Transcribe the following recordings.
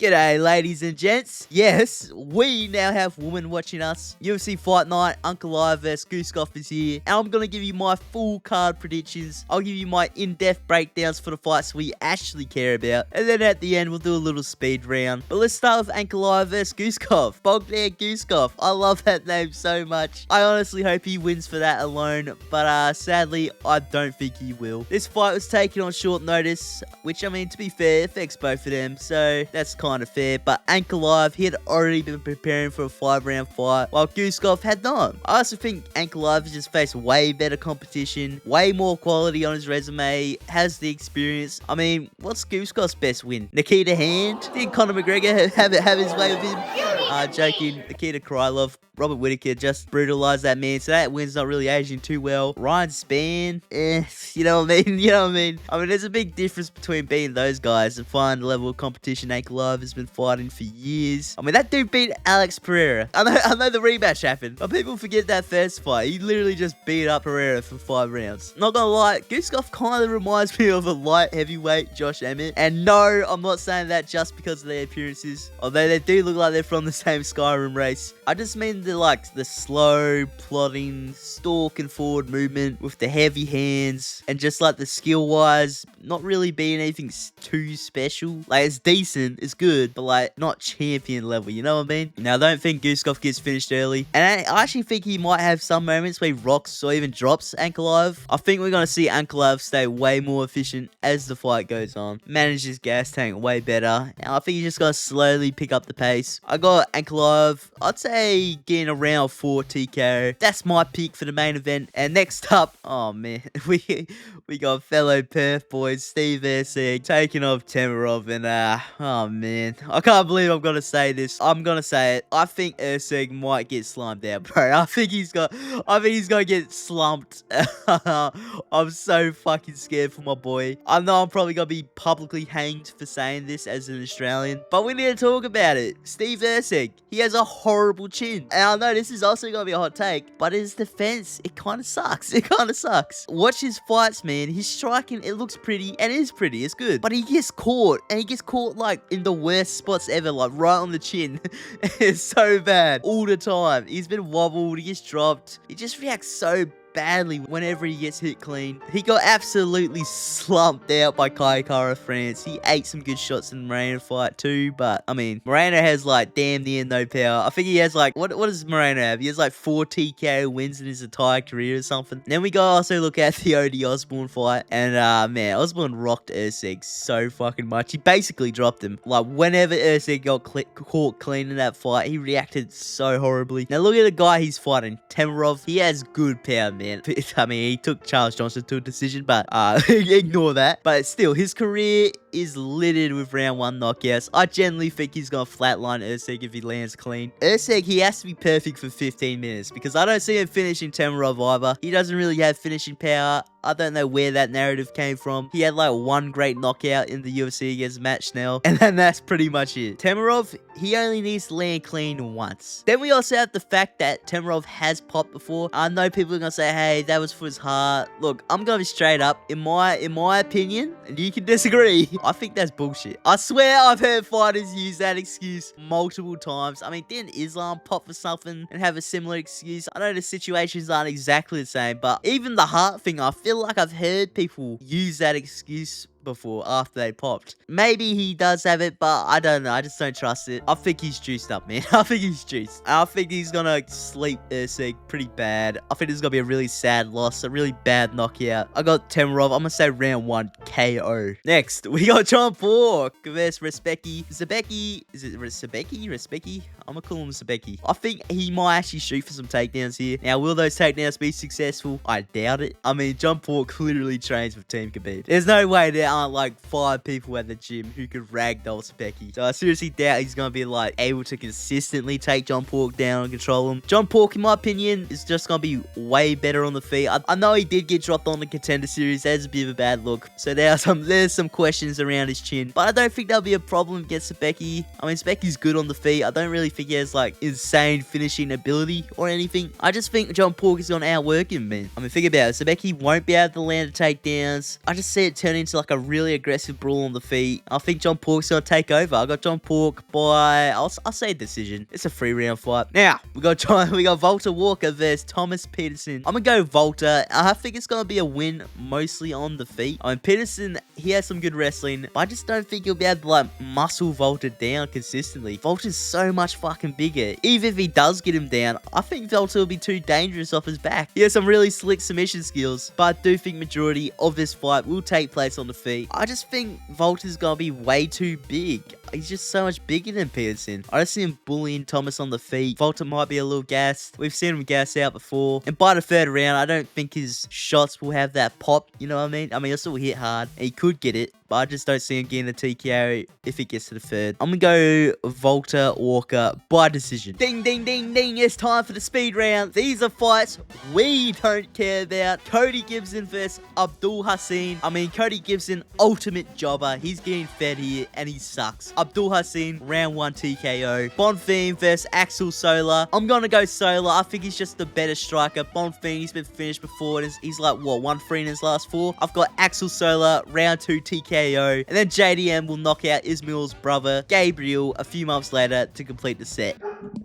G'day, ladies and gents. Yes, we now have women watching us. UFC Fight Night, Ankalaev vs Guskov is here, and I'm going to give you my full card predictions. I'll give you my in-depth breakdowns for the fights we actually care about, and then at the end, we'll do a little speed round. But let's start with Ankalaev vs Guskov. Bogdan Guskov. I love that name so much. I honestly hope he wins for that alone, but sadly, I don't think he will. This fight was taken on short notice, which, I mean, to be fair, affects both of them, so that's kind of fair. But Ankalaev, he had already been preparing for a 5-round fight, while Guskov had not. I also think Ankalaev has just faced way better competition, way more quality on his resume, has the experience. I mean, what's Guskov's best win? Nikita Hand? Did Conor McGregor have his way with him? Joking. Nikita Krylov. Robert Whittaker just brutalized that man, so that win's not really aging too well. Ryan Spann, you know what I mean? You know what I mean? I mean, there's a big difference between beating those guys and finding the level of competition Ankalaev has been fighting for years. I mean, that dude beat Alex Pereira. I know the rematch happened, but people forget that first fight. He literally just beat up Pereira for 5 rounds. Not gonna lie, Guskov kind of reminds me of a light heavyweight Josh Emmett. And no, I'm not saying that just because of their appearances, although they do look like they're from the same Skyrim race. I just mean the slow, plodding, stalking forward movement with the heavy hands, and just like the skill-wise, not really being anything too special. Like, it's decent, it's good, but like, not champion level, you know what I mean? Now, I don't think Guskov gets finished early, and I actually think he might have some moments where he rocks or even drops Ankalaev. I think we're going to see Ankalaev stay way more efficient as the fight goes on, manage his gas tank way better, and I think he's just going to slowly pick up the pace. I got Ankalaev, I'd say, getting around 4 TKO. That's my pick for the main event. And next up, oh man, we got fellow Perth boys, Steve Erceg, taking off Temirov, and oh man, I can't believe I'm gonna say this. I'm gonna say it. I think Erceg might get slumped out, bro. I think he's gonna get slumped. I'm so fucking scared for my boy. I know I'm probably gonna be publicly hanged for saying this as an Australian, but we need to talk about it. Steve Erceg, he has a horrible chin. And I know this is also going to be a hot take, but his defense, it kind of sucks. It kind of sucks. Watch his fights, man. His striking, it looks pretty, and it is pretty. It's good. But he gets caught, and he gets caught, like, in the worst spots ever, like, right on the chin. It's so bad. All the time. He's been wobbled. He gets dropped. He just reacts so badly whenever he gets hit clean. He got absolutely slumped out by Kai Kara France. He ate some good shots in the Moreno fight too, but I mean, Moreno has like damn near no power. I think he has like, what does Moreno have? He has like 4 TKO wins in his entire career or something. Then we go also look at the Odi Osborne fight, and man, Osborne rocked Erceg so fucking much. He basically dropped him. Like, whenever Erceg got caught clean in that fight, he reacted so horribly. Now look at the guy he's fighting, Temirov. He has good power, man. I mean, he took Charles Johnson to a decision, but ignore that. But still, his career is littered with round 1 knockouts. I generally think he's going to flatline Erceg if he lands clean. Erceg, he has to be perfect for 15 minutes, because I don't see him finishing Temirov either. He doesn't really have finishing power. I don't know where that narrative came from. He had like 1 great knockout in the UFC against Matt Schnell, and then that's pretty much it. Temirov, he only needs to land clean once. Then we also have the fact that Temirov has popped before. I know people are going to say, hey, that was for his heart. Look, I'm going to be straight up. In my opinion, and you can disagree, I think that's bullshit. I swear I've heard fighters use that excuse multiple times. I mean, didn't Islam pop for something and have a similar excuse? I know the situations aren't exactly the same, but even the heart thing, I feel like I've heard people use that excuse before after they popped. Maybe he does have it, but I don't know. I just don't trust it. I think he's juiced up, man. I think he's juiced. I think he's gonna sleep Erceg pretty bad. I think this is gonna be a really sad loss, a really bad knockout. I got Temirov. I'm gonna say round 1 KO. Next, we got John Pork versus Respecki. Zabecki, is it Respecki? I'm gonna call him Zabecki. I think he might actually shoot for some takedowns here. Now, will those takedowns be successful? I doubt it. I mean, John Pork literally trains with Team Khabib. There's no way there aren't like 5 people at the gym who could ragdoll Zabecki. So I seriously doubt he's gonna be like able to consistently take John Pork down and control him. John Pork, in my opinion, is just gonna be way better on the feet. I know he did get dropped on the Contender Series. That's a bit of a bad look. So there's some questions around his chin, but I don't think that'll be a problem against Zabecki. I mean, Zabecki's good on the feet. I don't really think he has like insane finishing ability or anything. I just think John Pork is gonna outwork him, man. I mean, think about it. Zabecki won't be able to land the takedowns. I just see it turn into like a really aggressive brawl on the feet. I think John Pork's gonna take over. I got John Pork by, I'll say decision. It's a 3-round fight. Now, we got Volta Walker versus Thomas Peterson. I'm gonna go Volta. I think it's gonna be a win mostly on the feet. I mean, Peterson, he has some good wrestling, but I just don't think he'll be able to like muscle Volta down consistently. Volta's so much fucking bigger. Even if he does get him down, I think Volta will be too dangerous off his back. He has some really slick submission skills, but I do think majority of this fight will take place on the feet. I just think Volta's gonna be way too big. He's just so much bigger than Peterson. I just see him bullying Thomas on the feet. Volta might be a little gassed. We've seen him gas out before. And by the third round, I don't think his shots will have that pop. You know what I mean? I mean, he'll still hit hard. And he could get it. But I just don't see him getting a TKO if he gets to the third. I'm going to go Volta Walker by decision. Ding, ding, ding, ding. It's time for the speed round. These are fights we don't care about. Cody Gibson versus Abdul Hassan. I mean, Cody Gibson, ultimate jobber. He's getting fed here and he sucks. Abdul Hassan, round 1 TKO. Bonfim versus Axel Solar. I'm going to go Solar. I think he's just the better striker. Bonfim, he's been finished before. And he's like, what, 1-3 in his last 4? I've got Axel Solar, round 2 TKO. And then JDM will knock out Ismail's brother, Gabriel, a few months later to complete the set.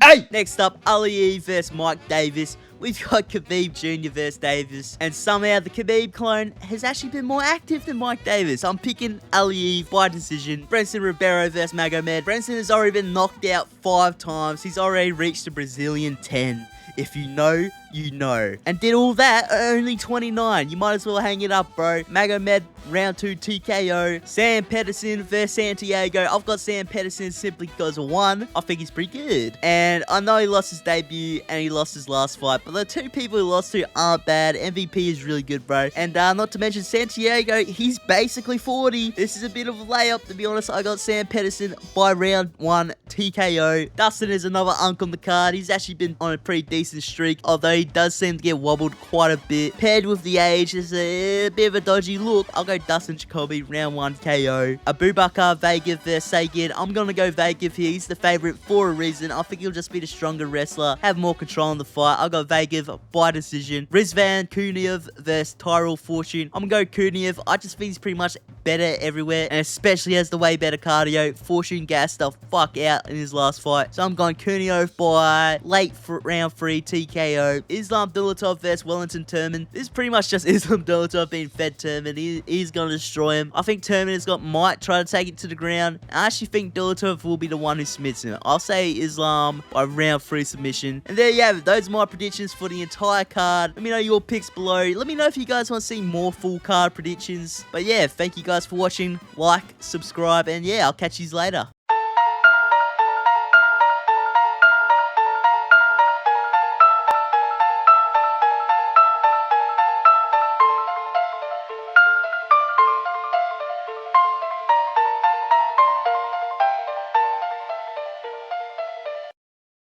Hey! Next up, Ankalaev versus Mike Davis. We've got Khabib Jr. versus Davis. And somehow the Khabib clone has actually been more active than Mike Davis. I'm picking Ankalaev by decision. Brenson Ribeiro versus Magomed. Brenson has already been knocked out 5 times. He's already reached the Brazilian 10. If you know, you know. And did all that at only 29. You might as well hang it up, bro. Magomed, round 2 TKO. Sam Peterson versus Santiago. I've got Sam Peterson simply because 1, I think he's pretty good. And I know he lost his debut and he lost his last fight, but the 2 people he lost to aren't bad. MVP is really good, bro. And not to mention Santiago, he's basically 40. This is a bit of a layup, to be honest. I got Sam Peterson by round 1 TKO. Dustin is another unk on the card. He's actually been on a pretty decent streak, although he does seem to get wobbled quite a bit. Paired with the age, there's a bit of a dodgy look. I'll go Dustin Jacoby, round 1 KO. Abubakar Vega versus Sagan. I'm gonna go Vega here. He's the favorite for a reason. I think he'll just be the stronger wrestler, have more control in the fight. I'll go Vega by decision. Rizvan Kuniev versus Tyrell Fortune. I'm gonna go Kuniev. I just think he's pretty much better everywhere, and especially has the way better cardio. Fortune gassed the fuck out in his last fight, so I'm going Kuniev by late for round 3 TKO. Islam Dulatov versus Wellington Turman. This is pretty much just Islam Dulatov being fed Turman. He's gonna destroy him. I think Turman might try to take it to the ground. I actually think Dulatov will be the one who submits him. I'll say Islam by round 3 submission. And there you have it. Those are my predictions for the entire card. Let me know your picks below. Let me know if you guys want to see more full card predictions. But yeah, thank you guys for watching. Like, subscribe, and yeah, I'll catch you later.